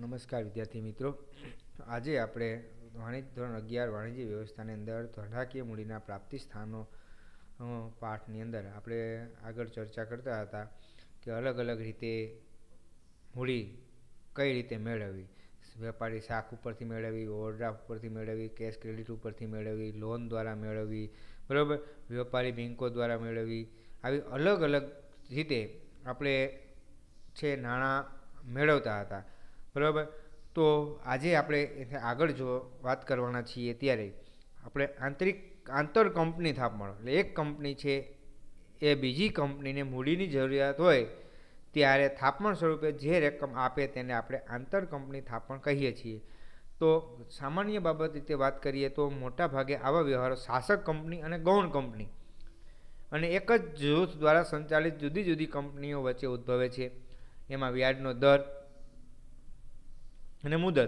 નમસ્કાર વિદ્યાર્થી મિત્રો. આજે આપણે વાણિજ્ય ધોરણ 11 વાણિજ્ય વ્યવસ્થાની અંદર ધંધાકીય મૂડીના પ્રાપ્તિ સ્થાનો પાઠની અંદર આપણે આગળ ચર્ચા કરતા હતા કે અલગ અલગ રીતે મૂડી કઈ રીતે મેળવવી. વેપારી શાખ ઉપરથી મેળવવી, ઓવરડ્રાફ્ટ ઉપરથી મેળવવી, કેશ ક્રેડિટ ઉપરથી મેળવવી, લોન દ્વારા મેળવવી, બરાબર, વેપારી બેન્કો દ્વારા મેળવવી. આવી અલગ અલગ રીતે આપણે નાણાં મેળવતા હતા, બરાબર. તો આજે આપણે આગળ જો વાત કરવાના છીએ ત્યારે આપણે આંતર કંપની થાપણ, એટલે એક કંપની છે એ બીજી કંપનીને મૂડીની જરૂરિયાત હોય ત્યારે થાપણ સ્વરૂપે જે રકમ આપે તેને આપણે આંતર કંપની થાપણ કહીએ છીએ. તો સામાન્ય બાબત રીતે વાત કરીએ તો મોટા ભાગે આવા વ્યવહારો શાસક કંપની અને ગૌણ કંપની અને એક જ જૂથ દ્વારા સંચાલિત જુદી જુદી કંપનીઓ વચ્ચે ઉદ્ભવે છે. એમાં વ્યાજનો દર અને મુદત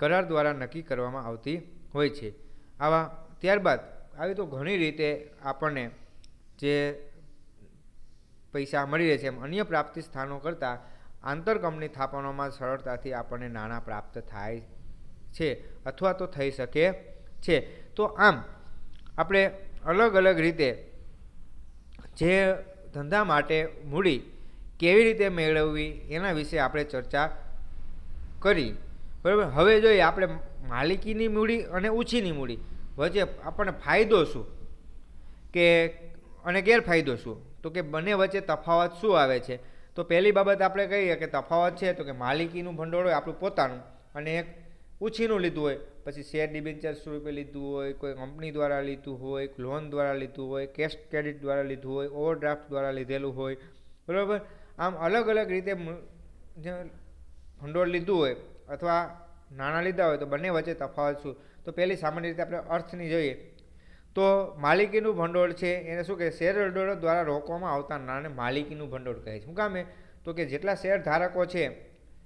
કરાર દ્વારા નક્કી કરવામાં આવતી હોય છે. ત્યારબાદ આવી તો ઘણી રીતે આપણને જે પૈસા મળી રહે છે, એમ અન્ય પ્રાપ્તિ સ્થાનો કરતાં આંતર કંપની થાપણોમાં સરળતાથી આપણને નાણાં પ્રાપ્ત થાય છે અથવા તો થઈ શકે છે. તો આમ આપણે અલગ અલગ રીતે જે ધંધા માટે મૂડી કેવી રીતે મેળવવી એના વિશે આપણે ચર્ચા કરી, બરાબર. હવે જોઈએ આપણે માલિકીની મૂડી અને ઉછીની મૂડી વચ્ચે આપણને ફાયદો શું કે અને ગેરફાયદો શું, તો કે બંને વચ્ચે તફાવત શું આવે છે. તો પહેલી બાબત આપણે કહીએ કે તફાવત છે તો કે માલિકીનું ભંડોળ હોય આપણું પોતાનું અને એક ઉછીનું લીધું હોય, પછી શેર ડિબેન્ચર સ્વરૂપે લીધું હોય, કોઈ કંપની દ્વારા લીધું હોય, લોન દ્વારા લીધું હોય, કેશ ક્રેડિટ દ્વારા લીધું હોય, ઓવરડ્રાફ્ટ દ્વારા લીધેલું હોય, બરાબર. આમ અલગ અલગ રીતે જે ભંડોળ લીધું હોય અથવા નાણાં લીધા હોય તો બંને વચ્ચે તફાવત શું. તો પહેલી સામાન્ય રીતે આપણે અર્થની જોઈએ તો માલિકીનું ભંડોળ છે એને શું કહે, શેરહોલ્ડરો દ્વારા રોકવામાં આવતા નાણાંને માલિકીનું ભંડોળ કહે છે. શું કામે, તો કે જેટલા શેર ધારકો છે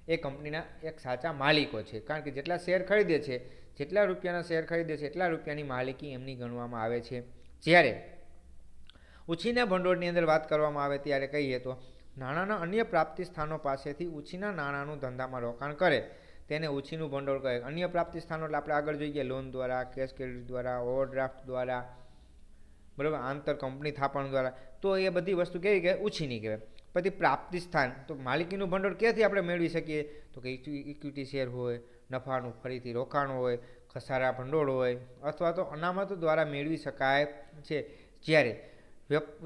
એ કંપનીના એક સાચા માલિકો છે, કારણ કે જેટલા શેર ખરીદે છે, જેટલા રૂપિયાના શેર ખરીદે છે એટલા રૂપિયાની માલિકી એમની ગણવામાં આવે છે. જ્યારે ઉછીના ભંડોળની અંદર વાત કરવામાં આવે ત્યારે કહીએ તો નાણાંના અન્ય પ્રાપ્તિ સ્થાનો પાસેથી ઉછીના નાણાંનું ધંધામાં રોકાણ કરે તેને ઉછીનું ભંડોળ કહે. અન્ય પ્રાપ્તિ સ્થાનો એટલે આપણે આગળ જોઈએ લોન દ્વારા, કેશ ક્રેડિટ દ્વારા, ઓવરડ્રાફ્ટ દ્વારા, બરાબર, આંતર કંપની થાપણ દ્વારા. તો એ બધી વસ્તુ કેવી કહેવાય, ઉછીની કહેવાય. પછી પ્રાપ્તિ સ્થાન, તો માલિકીનું ભંડોળ ક્યાંથી આપણે મેળવી શકીએ, તો કે ઇક્વિટી શેર હોય, નફાનું ફરીથી રોકાણ હોય, ખસારા ભંડોળ હોય અથવા તો અનામતો દ્વારા મેળવી શકાય છે. જ્યારે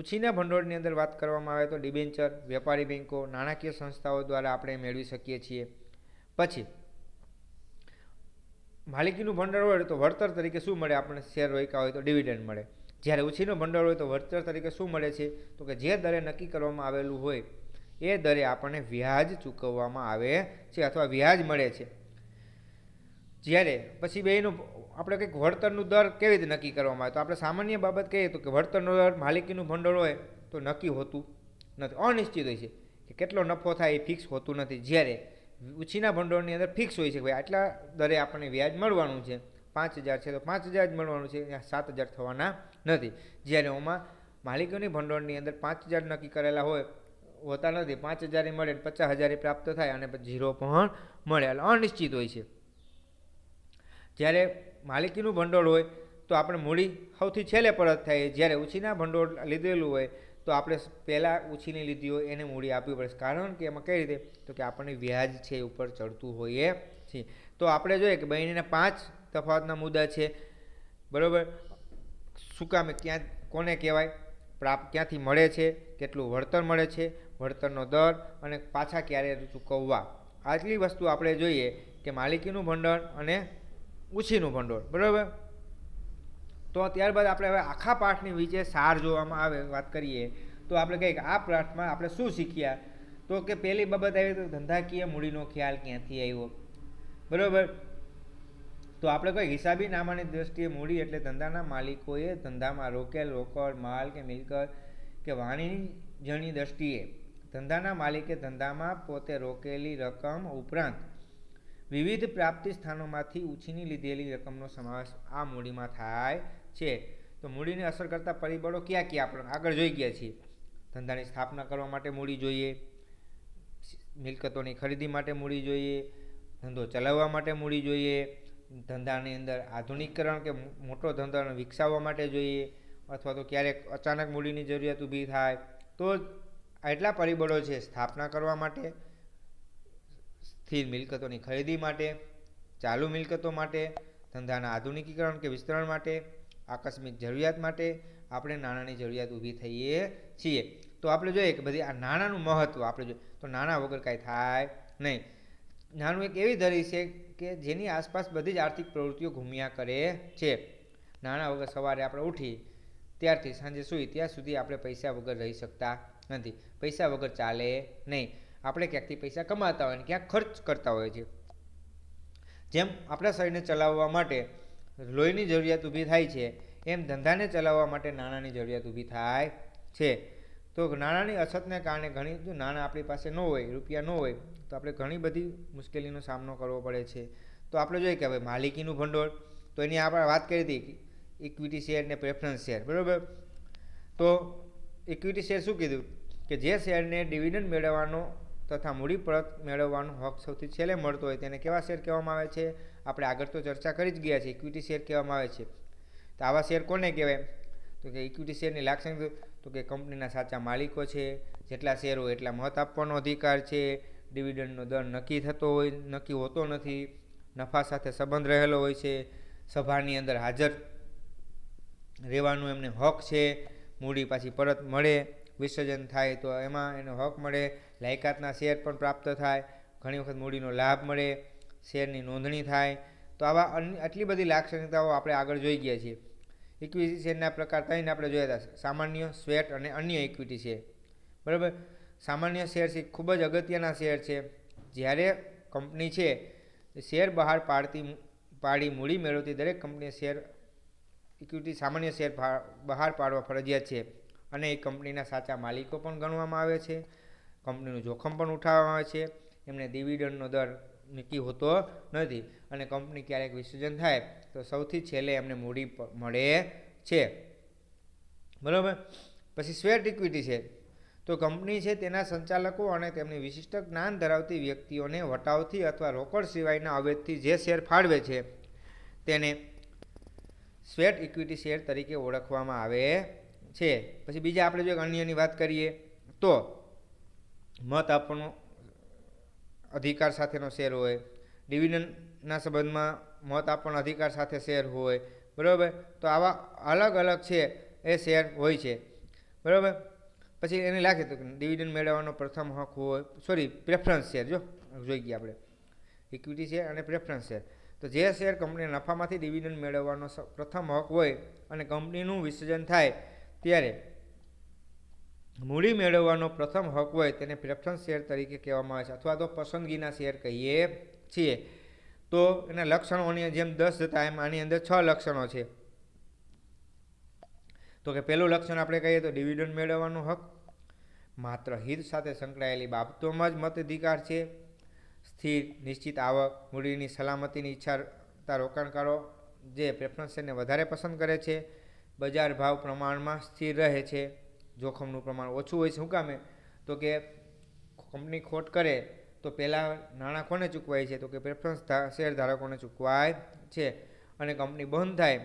ઉછીના ભંડોળની અંદર વાત કરવામાં આવે તો ડિબેન્ચર, વેપારી બેન્કો, નાણાકીય સંસ્થાઓ દ્વારા આપણે મેળવી શકીએ છીએ. પછી માલિકીનું ભંડોળ હોય તો વળતર તરીકે શું મળે, આપણને શેર રોક્યા હોય તો ડિવિડન્ડ મળે. જ્યારે ઉછીનું ભંડોળ હોય તો વળતર તરીકે શું મળે છે, તો કે જે દરે નક્કી કરવામાં આવેલું હોય એ દરે આપણને વ્યાજ ચૂકવવામાં આવે છે અથવા વ્યાજ મળે છે. જ્યારે પછી બેયનું આપણે કંઈક વળતરનું દર કેવી રીતે નક્કી કરવામાં આવે, તો આપણે સામાન્ય બાબત કહીએ તો કે વળતરનો દર માલિકીનું ભંડોળ હોય તો નક્કી હોતું નથી, અનિશ્ચિત હોય છે કે કેટલો નફો થાય એ ફિક્સ હોતું નથી. જ્યારે ઉછીના ભંડોળની અંદર ફિક્સ હોય છે કે ભાઈ આટલા દરે આપણને વ્યાજ મળવાનું છે, 5,000 છે તો 5,000 જ મળવાનું છે, 7,000 થવાના નથી. જ્યારે ઓમાં માલિકોની ભંડોળની અંદર 5,000 નક્કી કરેલા હોતા નથી, 5,000 મળે, 50,000 પ્રાપ્ત થાય અને પછી 0 પણ મળે, એટલે અનિશ્ચિત હોય છે. જ્યારે માલિકીનું ભંડોળ હોય તો આપણે મૂડી સૌથી છેલ્લે પરત થાય. જ્યારે ઉછીના ભંડોળ લીધેલું હોય તો આપણે પહેલાં ઉછીની લીધી હોય એને મૂડી આપવી પડે, કારણ કે એમાં કઈ રીતે, તો કે આપણને વ્યાજ છે ઉપર ચડતું હોય છે. તો આપણે જોઈએ કે બંનેના 5 તફાવતના મુદ્દા છે, બરાબર. શું કામે, ક્યાં કોને કહેવાય, ક્યાંથી મળે છે, કેટલું વળતર મળે છે, વળતરનો દર અને પાછા ક્યારે ચૂકવવા. આટલી વસ્તુ આપણે જોઈએ કે માલિકીનું ભંડોળ અને ઉછીનું ભંડોળ, બરાબર. તો ત્યારબાદ આપણે હવે આખા પાઠની વિશે સાર જોવામાં આવે વાત કરીએ તો આપણે કહીએ કે આ પાઠમાં આપણે શું શીખ્યા. તો કે પહેલી બાબત આવી તો ધંધાકીય મૂડીનો ખ્યાલ ક્યાંથી આવ્યો, બરાબર. તો આપણે કોઈ હિસાબી નામાની દ્રષ્ટિએ મૂડી એટલે ધંધાના માલિકોએ ધંધામાં રોકેલ રોકડ, માલ કે મિલકત કે વાણિજ્યની દ્રષ્ટિએ ધંધાના માલિકે ધંધામાં પોતે રોકેલી રકમ ઉપરાંત વિવિધ પ્રાપ્તિ સ્થાનોમાંથી ઉછીની લીધેલી રકમનો સમાવેશ આ મૂડીમાં થાય છે. તો મૂડીને અસર કરતા પરિબળો ક્યાં ક્યાં આપણે આગળ જોઈ ગયા છીએ. ધંધાની સ્થાપના કરવા માટે મૂડી જોઈએ, મિલકતોની ખરીદી માટે મૂડી જોઈએ, ધંધો ચલાવવા માટે મૂડી જોઈએ, ધંધાની અંદર આધુનિકરણ કે મોટો ધંધો વિકસાવવા માટે જોઈએ, અથવા તો ક્યારેક અચાનક મૂડીની જરૂરિયાત ઊભી થાય તો આટલા પરિબળો છે. સ્થાપના કરવા માટે, સ્થિર મિલકતોની ખરીદી માટે, ચાલુ મિલકતો માટે, ધંધાના આધુનિકીકરણ કે વિસ્તરણ માટે, આકસ્મિક જરૂરિયાત માટે આપણે નાણાંની જરૂરિયાત ઊભી થઈએ છીએ. તો આપણે જોઈએ કે બધી આ નાણાંનું મહત્ત્વ આપણે જોઈએ તો નાણાં વગર કાંઈ થાય નહીં. નાણું એક એવી ધરી છે કે જેની આસપાસ બધી જ આર્થિક પ્રવૃત્તિઓ ઘૂમ્યા કરે છે. નાણાં વગર સવારે આપણે ઉઠી ત્યારથી સાંજે સૂઈ ત્યાં સુધી આપણે પૈસા વગર રહી શકતા નથી. પૈસા વગર ચાલે નહીં. આપણે ક્યાંકથી પૈસા કમાતા હોય ને ક્યાંક ખર્ચ કરતા હોય છે. જેમ આપણા શરીરને ચલાવવા માટે લોહીની જરૂરિયાત ઊભી થાય છે, એમ ધંધાને ચલાવવા માટે નાણાંની જરૂરિયાત ઊભી થાય છે. તો નાણાંની અછતને કારણે ઘણી જો નાણાં આપણી પાસે ન હોય, રૂપિયા ન હોય તો આપણે ઘણી બધી મુશ્કેલીનો સામનો કરવો પડે છે. તો આપણે જોઈએ કે હવે માલિકીનું ભંડોળ, તો એની આપણે વાત કરી હતી ઇક્વિટી શેર ને પ્રેફરન્સ શેર, બરાબર. તો ઇક્વિટી શેર શું કીધું કે જે શેરને ડિવિડન્ડ મેળવવાનો તથા મૂડી પરત મેળવવાનો હક સૌથી છેલ્લે મળતો હોય તેને કેવા શેર કહેવામાં આવે છે? આપણે આગળ તો ચર્ચા કરી જ ગયા છે, ઇક્વિટી શેર કહેવામાં આવે છે. તો આવા શેર કોને કહેવાય? તો કે ઇક્વિટી શેરની લાક્ષણિક તો કે કંપનીના સાચા માલિકો છે, જેટલા શેર હોય એટલા મત આપવાનો અધિકાર છે, ડિવિડન્ડનો દર નક્કી હોતો નથી, નફા સાથે સંબંધ રહેલો હોય છે, સભાની અંદર હાજર રહેવાનું એમને હક છે, મૂડી પાછી પરત મળે, વિસર્જન થાય તો એમાં એનો હક મળે, લાયકાતના શેર પણ પ્રાપ્ત થાય, ઘણી વખત મૂડીનો લાભ મળે, શેરની નોંધણી થાય. તો આવા આટલી બધી લાક્ષણિકતાઓ આપણે આગળ જોઈ ગયા છીએ. ઇક્વિટી શેરના પ્રકાર 3 આપણે જોયા હતા: સામાન્ય, સ્વેટ અને અન્ય ઇક્વિટી શેર, બરાબર. સામાન્ય શેર છે ખૂબ જ અગત્યના શેર છે. જ્યારે કંપની છે શેર બહાર પાડી મૂડી મેળવતી દરેક કંપનીએ શેર ઇક્વિટી સામાન્ય શેર બહાર પાડવા ફરજિયાત છે, અને એ કંપનીના સાચા માલિકો પણ ગણવામાં આવે છે. કંપનીનું જોખમ પણ ઉઠાવવામાં આવે છે. એમને ડિવિડન્ડનો દર નક્કી હોતો નથી, અને કંપની ક્યારેક વિસર્જન થાય તો સૌથી છેલ્લે એમને મૂડી મળે છે, બરાબર. પછી સ્વેટ ઇક્વિટી છે. તો કંપની છે તેના સંચાલકો અને તેમની વિશિષ્ટ જ્ઞાન ધરાવતી વ્યક્તિઓને વટાવથી અથવા રોકડ સિવાયના અવેજથી જે શેર ફાળવે છે તેને સ્વેટ ઇક્વિટી શેર તરીકે ઓળખવામાં આવે છે. પછી બીજા આપણે જો અન્યની વાત કરીએ તો મત આપવાનો અધિકાર સાથેનો શેર હોય, ડિવિડન્ડના સંબંધમાં મત આપવાનો અધિકાર સાથે શેર હોય, બરાબર. તો આવા અલગ અલગ છે એ શેર હોય છે, બરાબર. પછી એને લાગે તો ડિવિડન્ડ મેળવવાનો પ્રથમ હક હોય, પ્રેફરન્સ શેર જો જોઈ ગયા આપણે, ઇક્વિટી શેર અને પ્રેફરન્સ શેર. તો જે શેર કંપનીના નફામાંથી ડિવિડન્ડ મેળવવાનો પ્રથમ હક હોય અને કંપનીનું વિસર્જન થાય ત્યારે મૂડી મેળવવાનો પ્રથમ હક હોય તેને પ્રેફરન્સ શેર તરીકે કહેવામાં આવે છે, અથવા તો પસંદગીના શેર કહીએ છીએ. તો એના લક્ષણોની જેમ 10 હતા એમ આની અંદર 6 લક્ષણો છે. તો કે પહેલું લક્ષણ આપણે કહીએ તો ડિવિડન્ડ મેળવવાનો હક, માત્ર હિત સાથે સંકળાયેલી બાબતોમાં જ મતાધિકાર છે, સ્થિર નિશ્ચિત આવક, મૂડીની સલામતીની ઈચ્છા રોકાણકારો જે પ્રેફરન્સ શેરને વધારે પસંદ કરે છે, બજાર ભાવ પ્રમાણમાં સ્થિર રહે છે, જોખમનું પ્રમાણ ઓછું હોય છે. શું કામે? તો કે કંપની ખોટ કરે તો પહેલાં નાણાં કોને ચૂકવાય છે? તો કે પ્રેફરન્સ શેર ધારકોને ચૂકવાય છે, અને કંપની બંધ થાય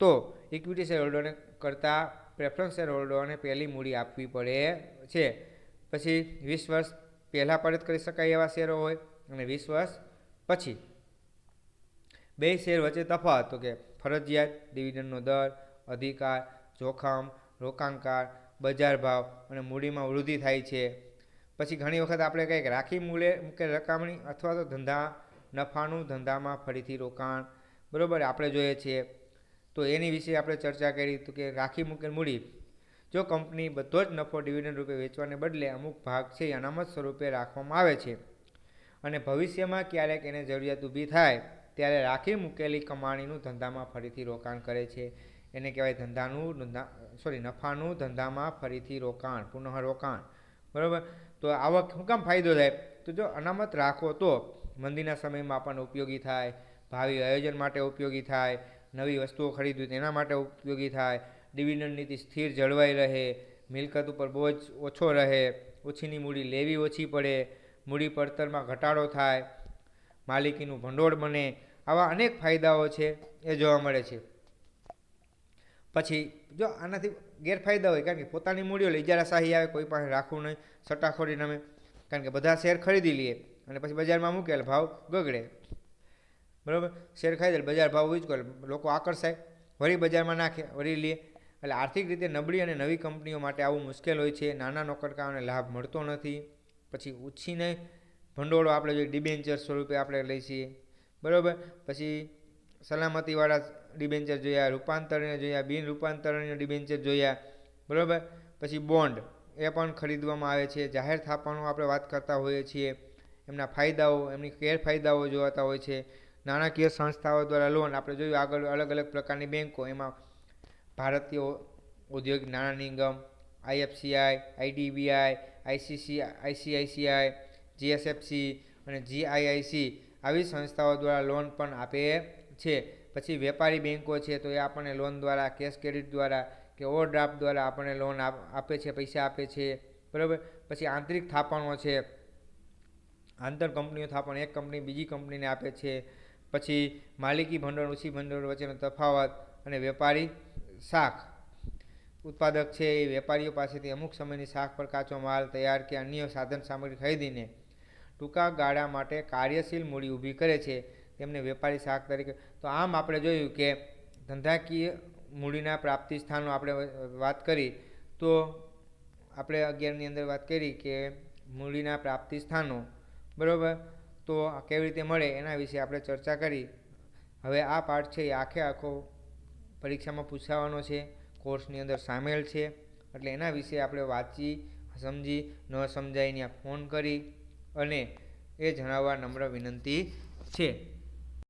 તો ઇક્વિટી શેર હોલ્ડરને કરતાં પ્રેફરન્સ શેર હોલ્ડરોને પહેલી મૂડી આપવી પડે છે. પછી 20 વર્ષ પહેલાં પરત કરી શકાય એવા શેરો હોય, અને 20 વર્ષ પછી. બે શેર વચ્ચે તફાવત તો કે ફરજિયાત, ડિવિડન્ડનો દર, અધિકાર, જોખમ, રોકાણકાર, બજાર ભાવ અને મૂડીમાં વૃદ્ધિ થાય છે. પછી ઘણી વખત આપણે કહીએ કે રાખી મૂકેલ રકમની અથવા તો નફાનું ધંધામાં ફરીથી રોકાણ, બરાબર આપણે જોઈએ છીએ. તો એની વિશે આપણે ચર્ચા કરી તો કે રાખી મૂકેલ મૂડી, જો કંપની બધો જ નફો ડિવિડન્ડ રૂપે વેચવાને બદલે અમુક ભાગ છે એ અનામત સ્વરૂપે રાખવામાં આવે છે, અને ભવિષ્યમાં ક્યારેક એને જરૂરિયાત ઊભી થાય ત્યારે રાખી મૂકેલી કમાણીનું ધંધામાં ફરીથી રોકાણ કરે છે. એને કહેવાય નફાનું ધંધામાં ફરીથી રોકાણ, પુનઃ રોકાણ, બરાબર. તો આવક શું કામ ફાયદો થાય? તો જો અનામત રાખો તો મંદીના સમયમાં આપણને ઉપયોગી થાય, ભાવિ આયોજન માટે ઉપયોગી થાય, નવી વસ્તુઓ ખરીદવી તેના માટે ઉપયોગી થાય, ડિવિડન્ડ નીતિ સ્થિર જળવાઈ રહે, મિલકત ઉપર બોજ ઓછો રહે, ઓછીની મૂડી લેવી ઓછી પડે, મૂડી પડતરમાં ઘટાડો થાય, માલિકીનું ભંડોળ બને, આવા અનેક ફાયદાઓ છે એ જોવા મળે છે. પછી જો આનાથી ગેરફાયદા હોય, કારણ કે પોતાની મૂડી હોય ઇજારાશાહી આવે, કોઈ પાસે રાખવું નહીં, સટ્ટાખોરી નમે, કારણ કે બધા શેર ખરીદી લઈએ અને પછી બજારમાં મૂકે એટલે ભાવ ગગડે, બરાબર. શેર ખરીદે બજાર ભાવ ઊંચકો એટલે લોકો આકર્ષાય, વળી બજારમાં નાખે, વળી લે. એટલે આર્થિક રીતે નબળી અને નવી કંપનીઓ માટે આવું મુશ્કેલ હોય છે. નાના નોકરકારોને લાભ મળતો નથી. પછી ઉછીને ભંડોળો આપણે જોઈએ ડિબેન્ચર સ્વરૂપે આપણે લઈ છીએ, બરાબર. પછી સલામતીવાળા ડિબેન્ચર જોયા, રૂપાંતરણીય જોયા, બિન રૂપાંતરણીય ડિબેન્ચર જોયા, બરાબર. પછી બોન્ડ એ પણ ખરીદવામાં આવે છે. જાહેર થાપણો આપણે વાત કરતા હોઈએ છીએ, એમના ફાયદાઓ, એમની ગેરફાયદાઓ જોવાતા હોય છે. નાણાકીય સંસ્થાઓ દ્વારા લોન આપણે જોયું આગળ, અલગ અલગ પ્રકારની બેન્કો, એમાં ભારતીય ઔદ્યોગિક નાણાં નિગમ, IFCI, IDBI, ICICI, GSFC અને GIIC આવી સંસ્થાઓ દ્વારા લોન પણ આપે છે. પછી વેપારી બેન્કો છે તો એ આપણને લોન દ્વારા, કેશ ક્રેડિટ દ્વારા કે ઓવરડ્રાફ્ટ દ્વારા આપણને લોન આપે છે, પૈસા આપે છે, બરાબર. પછી આંતરિક થાપણો છે, આંતર કંપનીઓ થાપણ, એક કંપની બીજી કંપનીને આપે છે. પછી માલિકી ભંડોળ, ઉછી ભંડોળ વચ્ચેનો તફાવત અને વેપારી શાખ ઉત્પાદક છે એ વેપારીઓ પાસેથી અમુક સમયની શાખ પર કાચો માલ તૈયાર કે અન્ય સાધન સામગ્રી ખરીદીને ટૂંકા ગાળા માટે કાર્યશીલ મૂડી ઊભી કરે છે, તેમને વેપારી શાખ તરીકે. તો આમ આપણે જોયું કે ધંધાકીય મૂડીના પ્રાપ્તિ સ્થાનો આપણે વાત કરી, તો આપણે 11ની અંદર વાત કરી કે મૂડીના પ્રાપ્તિ સ્થાનો, બરાબર. તો કેવી રીતે મળે એના વિશે આપણે ચર્ચા કરી. હવે આ પાઠ છે એ આખો પરીક્ષામાં પૂછાવાનો છે, કોર્સની અંદર સામેલ છે, એટલે એના વિશે આપણે વાંચી સમજી, ન સમજાય ત્યાં ફોન કરી અને એ જણાવવા નમ્ર વિનંતી છે.